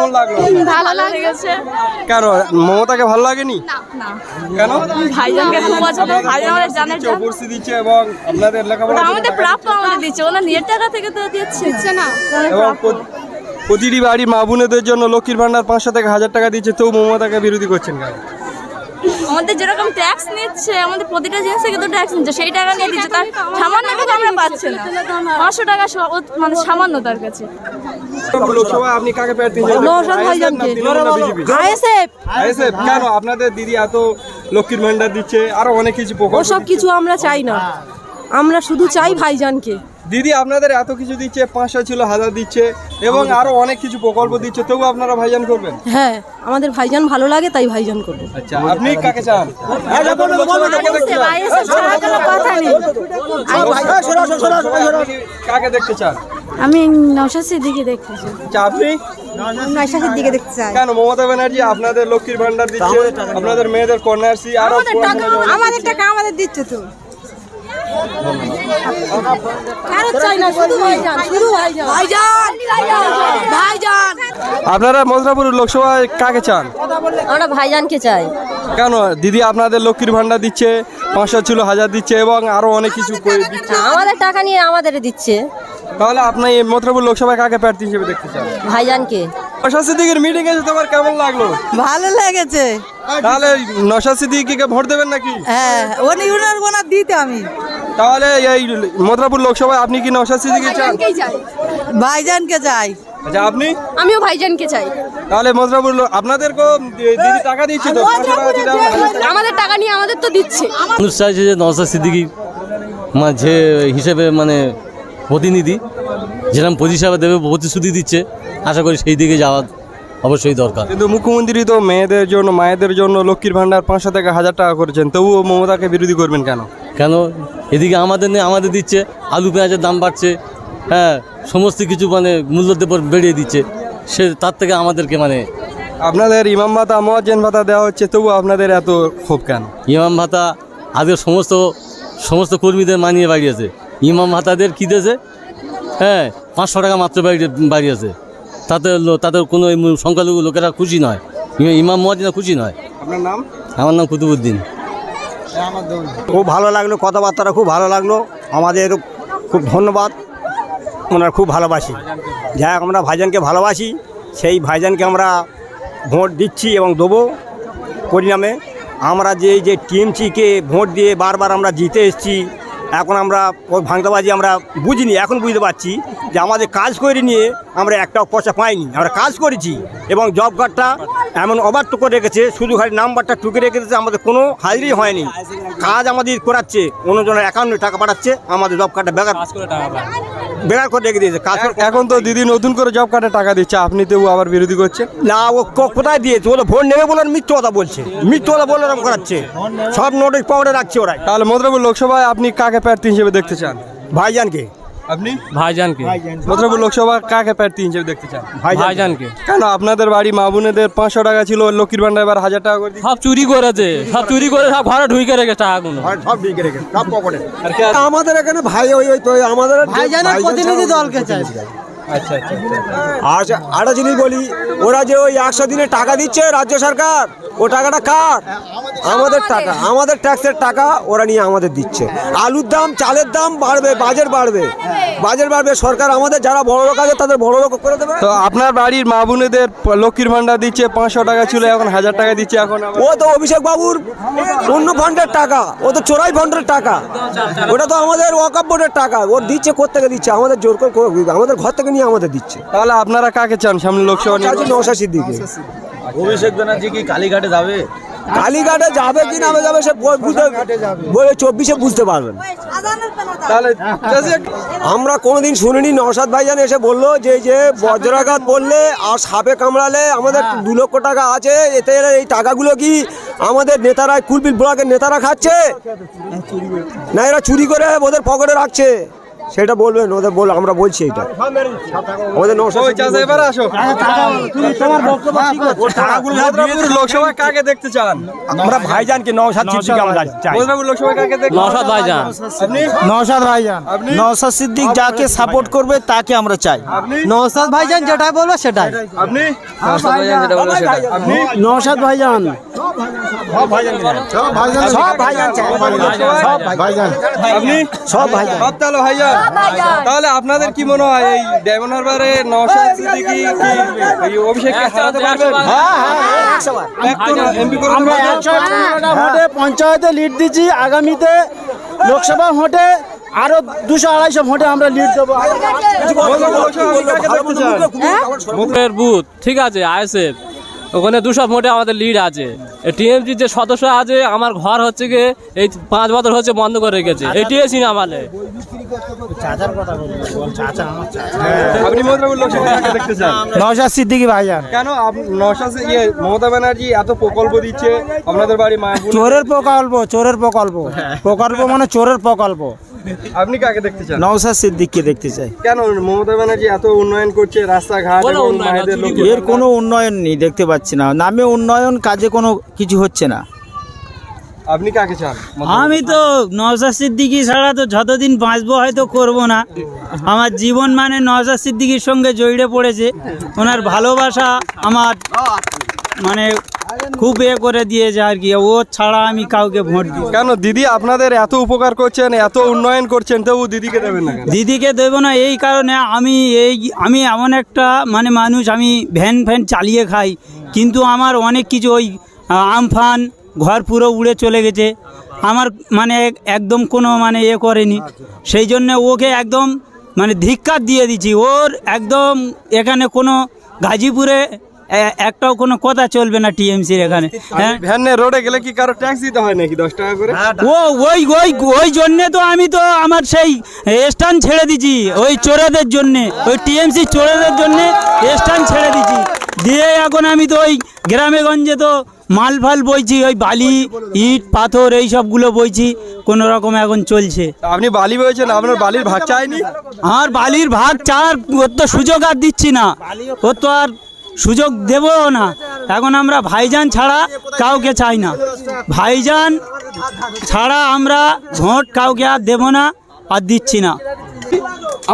কেমন লাগলো? ভালো লেগেছে। কেন মমতাকে ভালো লাগেনি? না কেন? ভাইজানকে খুব পছন্দ, ভাইজান আমাদের জানের জান। উপস্থিত দিচ্ছে এবং আপনাদের লেখাপড়া আমাদের প্রাপ্য আমাদের দিচ্ছে, ওরা নিজের টাকা থেকে তো দিচ্ছে না। এবং প্রতিটি বাড়ির মা বোনেদের জন্য লক্ষ্মীর ভান্ডার 500 থেকে 1000 টাকা দিচ্ছে, তো মমতাকে বিরোধী করছেন কেন? আমাদের যেরকম ট্যাক্স নিচ্ছে, আমাদের প্রতিটা জিনিস থেকে তো ট্যাক্স নিচ্ছে, সেই টাকা নিয়ে দিচ্ছে, তার সামান্য টাকা আমরা পাচ্ছি না। 500 টাকা মানে সামান্য তার কাছে। লোকসভা আপনি কাকে প্রার্থী হিসেবে? আইএসএফ। কেন আপনাদের দিদি এত লক্ষ্মীর ভান্ডার দিচ্ছে, আরো অনেক কিছু প্রকল্প? ওসব কিছু আমরা চাই না, আমরা শুধু চাই ভাইজানকে। দিদি আপনাদের এত কিছু দিচ্ছে, 500 ছিল 1000 দিচ্ছে এবং আরো অনেক কিছু প্রকল্প দিচ্ছে, তবু আপনারা ভাইজান করবেন? হ্যাঁ, আমাদের ভাইজান ভালো লাগে তাই ভাইজান করবো। আচ্ছা, আপনি কাকে চান? কাকে দেখতে চান? আমি নওশাদ সিদ্দিকী দেখতে চাই। আচ্ছা, আপনি? নওশাদ সিদ্দিকীকে দেখতে চাই। কেন মমতা ব্যানার্জি আপনাদের লক্ষ্মীর ভান্ডার দিচ্ছে, আপনাদের মেয়েদের কন্যাশ্রী, আরো আমাদের টাকা আমাদের দিচ্ছে তো। আপনারা মথুরাপুর লোকসভায় কাকে চান? আমরা ভাইজানকে চাই। কেন দিদি আপনাদের লক্ষ্মীর ভান্ডার দিচ্ছে, 500 ছিল 1000 দিচ্ছে এবং আরো অনেক কিছু দিচ্ছে, আমাদের টাকা নিয়ে আমাদের দিচ্ছে। তাহলে আপনি এই মথুরাপুর লোকসভায় কাকে প্রার্থী হিসেবে দেখতে চান? ভাইজানকে। নওশাদ সিদ্দিকীর মিটিং এসে তোমার কেমন লাগলো? ভালো লেগেছে। তাহলে নওশাদ সিদ্দিকীকে ভোট দেবেন নাকি? হ্যাঁ, ওনার দিতে আমি। তাহলে এই মথুরাপুর লোকসভায় আপনি কি নওশাদ সিদ্দিকী চান? ভাইজানকে চাই। আচ্ছা, আপনি? আমিও ভাইজানকে চাই। তাহলে মথুরাপুর আপনাদেরকেও দিদি টাকা দিচ্ছে তো, 500 টাকা দিলে আমাদের টাকা নিয়ে আমাদের তো দিচ্ছে। মানুষ চাইছে যে নওশাদ সিদ্দিকী যে হিসেবে মানে প্রতিনিধি যেরকম পরিষেবা দেবে, প্রতিশ্রুতি দিচ্ছে, আশা করি সেই দিকে যাওয়া অবশ্যই দরকার। কিন্তু মুখ্যমন্ত্রী তো মেয়েদের জন্য, মায়েদের জন্য লক্ষ্মীর ভান্ডার 500 থেকে 1000 টাকা করেছেন, তবুও মমতাকে বিরোধী করবেন কেন? কেন এদিকে আমাদের নেই, আমাদের দিচ্ছে, আলু পেঁয়াজের দাম বাড়ছে, হ্যাঁ, সমস্ত কিছু মানে মূল্যের উপর বেড়িয়ে দিচ্ছে, সে তার থেকে আমাদেরকে মানে আপনাদের ইমাম ভাতা, মুয়াজ্জিন ভাতা দেওয়া হচ্ছে, তবু আপনাদের এত ক্ষোভ কেন? ইমাম ভাতা আজকে সমস্ত কর্মীদের মানিয়ে বাড়িয়েছে, ইমাম ভাতাদের কী দিয়েছে, হ্যাঁ, 500 টাকা মাত্র বাড়িয়েছে, তাদের কোনো সংখ্যালঘু লোকেরা খুশি নয়, ইমাম মুয়াজ্জিনরা খুশি নয়। আপনার নাম? আমার নাম কুতুবুদ্দিন। খুব ভালো লাগলো, কথাবার্তাটা খুব ভালো লাগলো, আমাদের খুব ধন্যবাদ, ওনার খুব ভালোবাসি। যাই হোক, আমরা ভাইজানকে ভালোবাসি, সেই ভাইজানকে আমরা ভোট দিচ্ছি এবং দেবো। পরিণামে আমরা যে টিএমসিকে ভোট দিয়ে বারবার আমরা জিতে এসেছি, এখন আমরা ভাঙতাবাজি আমরা বুঝিনি, এখন বুঝতে পারছি যে আমাদের কাজ করে নিয়ে আমরা একটাও পয়সা পাইনি, আমরা কাজ করেছি এবং জব কার্ডটা এমন অবাধ্য করে রেখেছে, শুধু খালি নাম্বারটা টুকে রেখেছে, আমাদের কোনো হাজিরই হয়নি, কাজ আমাদের করাচ্ছে, অন্যজনের অ্যাকাউন্টে টাকা পাঠাচ্ছে, আমাদের জব কার্ডটা বেকার করে রেখে দিয়েছে। কাজ এখন তো দিদি নতুন করে জব কার্ডে টাকা দিচ্ছে, আপনি তো আবার বিরোধী করছেন না, ও কোথায় দিয়েছে? ও তো ভোট নেবে বলে মিথ্যে কথা বলছে, মিথ্যে কথা বলে এরকম করাচ্ছে, সব নোটিশ পাওয়ারে রাখছে ওরা। তাহলে মথুরাপুর লোকসভায় আপনি কাকে প্রার্থী হিসেবে দেখতে চান? ভাইজানকে। আপনি? ভাইজানকে। মথুরাপুর লোকসভা কাকে প্রার্থী হিসেবে দেখতে চান? ভাইজানকে। কেন আপনাদের বাড়ি মা বোনেদের 500 টাকা ছিল, লক্ষ্মীর ভান্ডার এবার 1000 টাকা করে দিচ্ছে? সব চুরি করেছে, সব চুরি করে সব ঘরে ঢুকে রেখেছে টাকাগুলো, সব দিকে রেখে সব পকেটে। আমাদের এখানে ভাই ওই তো আমাদের ভাইজানের প্রতিনিধি দলকে চাই। আচ্ছা আচ্ছা আচ্ছা, আরেকটা জিনিস বলি, ওরা যে ওই 100 দিনে টাকা দিচ্ছে রাজ্য সরকার, ও টাকাটা কার? আমাদের টাকা, আমাদের ট্যাক্সের টাকা ওরা নিয়ে আমাদের দিচ্ছে। আলুর দাম, চালের দাম বাড়বে, বাজার বাড়বে, সরকার আমাদের যারা বড় লোক আছে তাদের বড় লোক করে দেবে। তো আপনার বাড়ির মা বোনেদের লক্ষ্মীর ভান্ডার দিচ্ছে, 500 টাকা ছিল, এখন 1000 টাকা দিচ্ছে। এখন ও তো অভিষেক বাবুর অন্য ফান্ডের টাকা, ও তো চোরাই ফান্ডের টাকা, ওটা তো আমাদের ওয়াকফ বোর্ডের টাকা, ওর দিচ্ছে কোত্থেকে দিচ্ছে, আমাদের জোর করে আমাদের ঘর থেকে নিয়ে আমাদের দিচ্ছে। তাহলে আপনারা কাকে চান সামনে লোকসভা নির্বাচন? নওশাদ সিদ্দিকী। অভিষেক ব্যানার্জি কি কালীঘাটে যাবে? কালীঘাটে যাবে কি না যাবে সে বুঝতে 24-এ বুঝতে পারবেন। তাহলে আমরা কোনোদিন শুনিনি নওশাদ ভাইজান এসে বললো যে বজ্রাঘাত পড়লে আর সাপে কামড়ালে আমাদের 2 লক্ষ টাকা আছে, এতে এই টাকাগুলো কি আমাদের নেতারা, কুলপিল ব্লকের নেতারা খাচ্ছে না এরা চুরি করে ওদের পকেটে রাখছে? সেটা বলবেন, ওদের বল, আমরা বলছি এটা আমাদের নৌশাদ ওই চাচা এবার আসো। মথুরাপুর লোকসভায় কাকে দেখতে চান? আমরা ভাইজানকে নওশাদ সিদ্দিকী আমরা চাই। মথুরাপুর লোকসভায় কাকে দেখতে? নওশাদ ভাইজান। আপনি? নওশাদ ভাইজান, আপনি? নওশাদ সিদ্দিক যাকে সাপোর্ট করবে তাকে আমরা চাই। আপনি? নওশাদ ভাইজান যেটা বলবো সেটাই। আপনি? আপনি? নওশাদ ভাইজান, সব ভাইজান চাই। আপনি? সব ভাইজান। সব তাহলে ভাইজান। তাহলে আপনাদের কি মনে হয় এই ডায়মন্ড হারবারে নওশাদ সিদ্দিকী কি এই অভিষেককে হারাতে পারবেন? প্রাক্তন এমপি করে আমরা দেবেন? 115টা ভোটে পঞ্চায়েতে লিড দিচ্ছি, আগামীতে লোকসভা ভোটে আরো 200-250 ভোটে আমরা লিড দেবো। মথুরাপুর লোকসভায় কাকে দেখতে চান? মুখের বুথ ঠিক আছে আইএসএফ, ওখানে 200 ভোটে আমাদের লিড আছে। টিএমসির যে সদস্য আছে, আমার ঘর হচ্ছে গিয়ে এই 5 বছর হচ্ছে বন্ধ করে রেখেছে, এটিএসি না মানে। আপনি মথুরাপুর লোকসভায় কাকে দেখতে চান? নওশাদ সিদ্দিকী ভাইজান। কেন নওশাদ মমতা ব্যানার্জি এত প্রকল্প দিচ্ছে আপনাদের বাড়ি মায়াপুর, চোরের প্রকল্প, চোরের প্রকল্প, প্রকল্প মানে চোরের প্রকল্প। আপনি কাকে দেখতে চান? নওশাদ সিদ্দিকীকে দেখতে চাই। কেন মমতা ব্যানার্জি এত উন্নয়ন করছে, রাস্তাঘাট কোনো এবং উন্নয়ন মায়েদের আছে? লোক এর কোনো উন্নয়ন নেই, দেখতে পাচ্ছি না, নামে উন্নয়ন, কাজে কোনো কিছু হচ্ছে না। আপনি কাকে চান? আমি তো নওশাদ সিদ্দিকী ছাড়া তো যতদিন বাঁচবো হয়তো করব না। আমার জীবন মানে নওশাদ সিদ্দিকীর সঙ্গে জড়িয়ে পড়েছে। ওনার ভালোবাসা আমার মানে খুব করে দিয়েছে আর কি, ও ছাড়া আমি কাউকে ভোট দিই। কেন দিদি আপনাদের এত উপকার করছেন, এত উন্নয়ন করছেন, তবু দিদিকে দেবেন না কেন? দিদিকে দেবো না এই কারণে, আমি এমন একটা মানে মানুষ, আমি ভ্যান চালিয়ে খাই, কিন্তু আমার অনেক কিছু ওই আমফান ঘর পুরো উড়ে চলে গেছে, আমার মানে একদম কোনো মানে করেনি। সেই জন্য ওকে একদম মানে ধিক্কার দিয়ে দিচ্ছি। ওর একদম এখানে কোনো গাজীপুরে একটাও কোনো কথা চলবে না টিএমসির এখানে। হ্যাঁ, ভ্যানে রোডে গেলে কি কারো ট্যাক্স দিতে হয় নাকি 10 টাকা করে? ওই জন্যে তো আমি তো আমার সেই স্ট্যান্ড ছেড়ে দিচ্ছি, ওই চোরেদের জন্যে, ওই টিএমসি চোরেদের জন্যে স্ট্যান্ড ছেড়ে দিচ্ছি। দিয়ে এখন আমি তো ওই গ্রামে গঞ্জে তো মাল ফাল বইছি, ওই বালি ইট পাথর এই সবগুলো বইছি, কোনো রকম এখন চলছে। আপনি বালি বয়েছেন, আপনার বালির ভাগ চাইনি? আর বালির ভাগ চার ওর তো সুযোগ আর দিচ্ছি না, ওর তো আর সুযোগ দেবো না। এখন আমরা ভাইজান ছাড়া কাউকে চাই না, ভাইজান ছাড়া আমরা ভোট কাউকে আর দেবো না, আর দিচ্ছি না।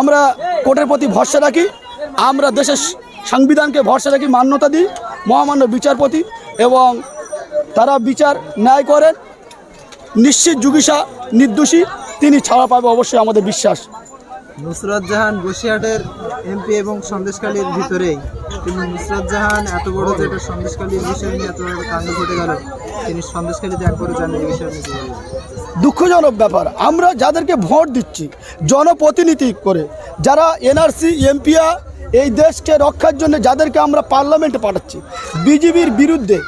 আমরা কোর্টের প্রতি ভরসা রাখি, আমরা দেশের সংবিধানকে ভরসা রাখি, মান্যতা দিই মহামান্য বিচারপতি, এবং তারা বিচার ন্যায় করেন, নিশ্চিত যুগিসা নির্দোষী, তিনি ছাড়া পাবে অবশ্যই আমাদের বিশ্বাস। নুসরাত জাহান বসিরহাটের এমপি এবং সন্দেশখালীর ভিতরেই, তিনি নুসরাত জাহান এত বড় যে এটা সন্দেশখালীর বিষয় নিয়ে এত বড় কাণ্ড ঘটে গেল, তিনি সন্দেশখালীতে একবারে জানেন এই বিষয়ে আপনি কি বলবেন? দুঃখজনক ব্যাপার, আমরা যাদেরকে ভোট দিচ্ছি জনপ্রতিনিধি করে, যারা এনআরসি এমপিয়া এই দেশকে রক্ষার জন্য যাদেরকে আমরা পার্লামেন্টে পাঠাচ্ছি, বিজেপির বিরুদ্ধে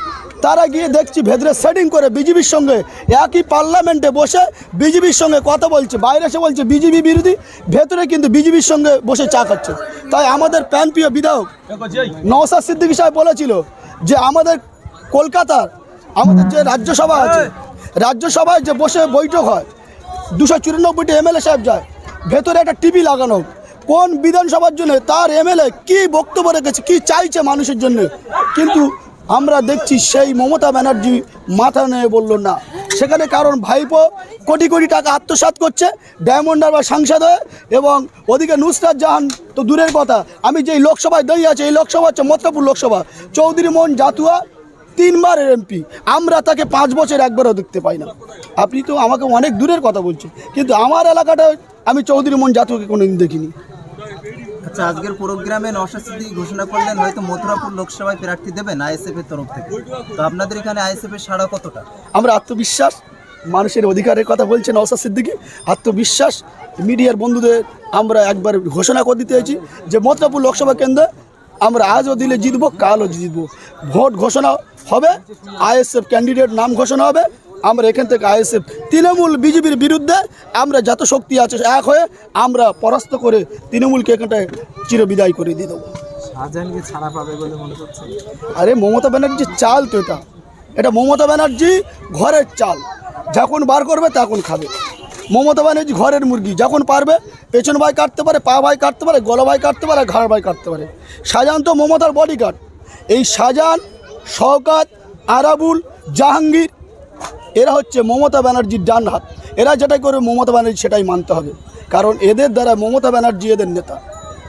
তারা গিয়ে দেখছি ভেতরে সেটিং করে বিজেপির সঙ্গে একই পার্লামেন্টে বসে বিজেপির সঙ্গে কথা বলছে, বাইরে এসে বলছে বিজেপি বিরোধী, ভেতরে কিন্তু বিজেপির সঙ্গে বসে চা খাচ্ছে। তাই আমাদের প্রাণপ্রিয় বিধায়ক নওশাদ সিদ্দিকী সাহেব বলেছিল যে আমাদের কলকাতার আমাদের যে রাজ্যসভা আছে, রাজ্যসভায় যে বসে বৈঠক হয়, 294টি এমএলএ সাহেব যায়, ভেতরে একটা টিভি লাগানো, কোন বিধানসভার জন্য তার এমএলএ কি বক্তব্য রেখেছে, কি চাইছে মানুষের জন্য, কিন্তু আমরা দেখছি সেই মমতা ব্যানার্জি মাথা নিয়ে বললো না। সেখানে কারণ ভাইপো কোটি কোটি টাকা আত্মসাৎ করছে ডায়মন্ড হারবার সাংসদ হয়ে, এবং ওদিকে নুসরাত জাহান তো দূরের কথা, আমি যেই লোকসভায় দাঁড়িয়ে আছি এই লোকসভা হচ্ছে মথুরাপুর লোকসভা, চৌধুরী মোহন জাতুয়া 3 বারের এমপি, আমরা তাকে 5 বছর একবারও দেখতে পাই না। আপনি তো আমাকে অনেক দূরের কথা বলছেন, কিন্তু আমার এলাকাটা আমি চৌধুরী মোহন জাতুয়াকে কোনোদিন দেখিনি। আচ্ছা, আজকের প্রোগ্রামে নওশাদ সিদ্দিকী ঘোষণা করলেন হয়তো মথুরাপুর লোকসভায় প্রার্থী দেবেন আইএসএফ এর তরফ থেকে, তো আপনাদের এখানে আইএসএফ এর সাড়া কতটা? আমরা আত্মবিশ্বাস, মানুষের অধিকারের কথা বলছেন নওশাদ সিদ্দিকী, আত্মবিশ্বাস, মিডিয়ার বন্ধুদের আমরা একবার ঘোষণা করে দিতে চাইছি যে মথুরাপুর লোকসভা কেন্দ্রে আমরা আজও দিলে জিতবো, কালও জিতবো, ভোট ঘোষণা হবে, আইএসএফ ক্যান্ডিডেট নাম ঘোষণা হবে, আমরা এখান থেকে আইএসএফ তৃণমূল বিজেপির বিরুদ্ধে আমরা যত শক্তি আছে এক হয়ে আমরা পরাস্ত করে তৃণমূলকে এখানটায় চিরবিদায় করে দিয়ে দেবো। শাহজাহানকে ছাড়া পাবে বলে মনে করছেন? আরে মমতা ব্যানার্জির চাল তো এটা মমতা ব্যানার্জি ঘরের চাল, যখন বার করবে তখন খাবে। মমতা ব্যানার্জি ঘরের মুরগি, যখন পারবে পেছন ভাই কাটতে পারে, পা ভাই কাটতে পারে, গলা ভাই কাটতে পারে, ঘাড় ভাই কাটতে পারে। শাহজাহান তো মমতার বডিগার্ড। এই শাহজাহান, শওকত, আরাবুল, জাহাঙ্গীর এরা হচ্ছে মমতা ব্যানার্জির ডান হাত। এরা যেটাই করবে মমতা ব্যানার্জি সেটাই মানতে হবে, কারণ এদের দ্বারা মমতা ব্যানার্জি এদের নেতা।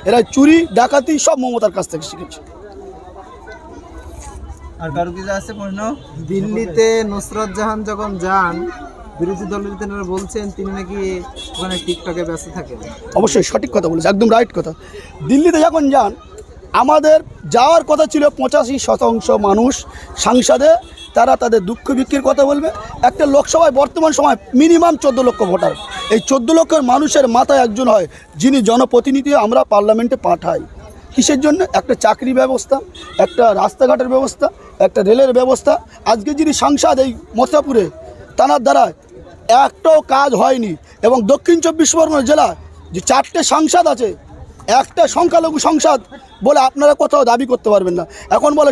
এরা চুরি ডাকাতি সব মমতার কাছ থেকে শিখেছে। আর কারো কিছু আছে প্রশ্ন? দিল্লিতে নুসরত জাহান যখন যান, বিরোধী দলের নেতারা বলছেন তিনি নাকি ওখানে টিকটকে ব্যস্ত থাকেন। অবশ্যই সঠিক কথা বলেছে, একদম রাইট কথা। দিল্লিতে যখন যান, আমাদের যাওয়ার কথা ছিল 85% মানুষ সাংসদে, তারা তাদের দুঃখ বিক্ষের কথা বলবে। একটা লোকসভায় বর্তমান সময় মিনিমাম 14 লক্ষ ভোটার। এই 14 লক্ষ মানুষের মাথায় একজন হয় যিনি জনপ্রতিনিধি আমরা পার্লামেন্টে পাঠাই। কিসের জন্য? একটা চাকরি ব্যবস্থা, একটা রাস্তাঘাটের ব্যবস্থা, একটা রেলের ব্যবস্থা। আজকে যিনি সাংসদ এই মথুরাপুরে, তার দ্বারা একটাও কাজ হয়নি। এবং দক্ষিণ 24 পরগনা জেলা যে 4টে সাংসদ আছে, একটা সংখ্যালঘু সংসদ বলে আপনারা কোথাও দাবি করতে পারবেন না। এখন বলে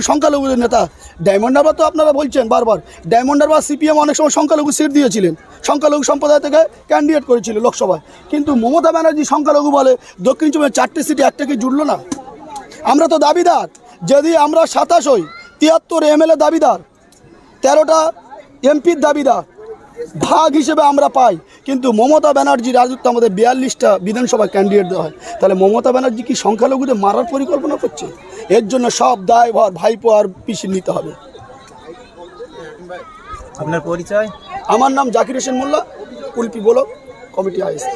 সংখ্যালঘুদের নেতা। ডায়মন্ড হারবার তো আপনারা বলছেন বারবার, ডায়মন্ড হারবার সিপিএম অনেক সময় সংখ্যালঘু সিট দিয়েছিলেন, সংখ্যালঘু সম্প্রদায় থেকে ক্যান্ডিডেট করেছিল লোকসভায়। কিন্তু মমতা ব্যানার্জি সংখ্যালঘু বলে দক্ষিণ 4টে সিটে একটা কি জুড়লো না? আমরা তো দাবিদার। যদি আমরা 27 হই, 73 এমএলএ দাবিদার, 13টা এমপির দাবিদার, ভাগ হিসেবে আমরা পাই। কিন্তু মমতা ব্যানার্জির রাজত্ব আমাদের 42টা বিধানসভা ক্যান্ডিডেট দেওয়া হয়। তাহলে মমতা ব্যানার্জি কি সংখ্যালঘুদের মারার পরিকল্পনা করছে? এর জন্য সব দায়ভার ভাইপো আর পিসি নিতে হবে। আপনার পরিচয়? আমার নাম জাকির হোসেন মোল্লা, কুলপি ব্লক কমিটি আইএসএ।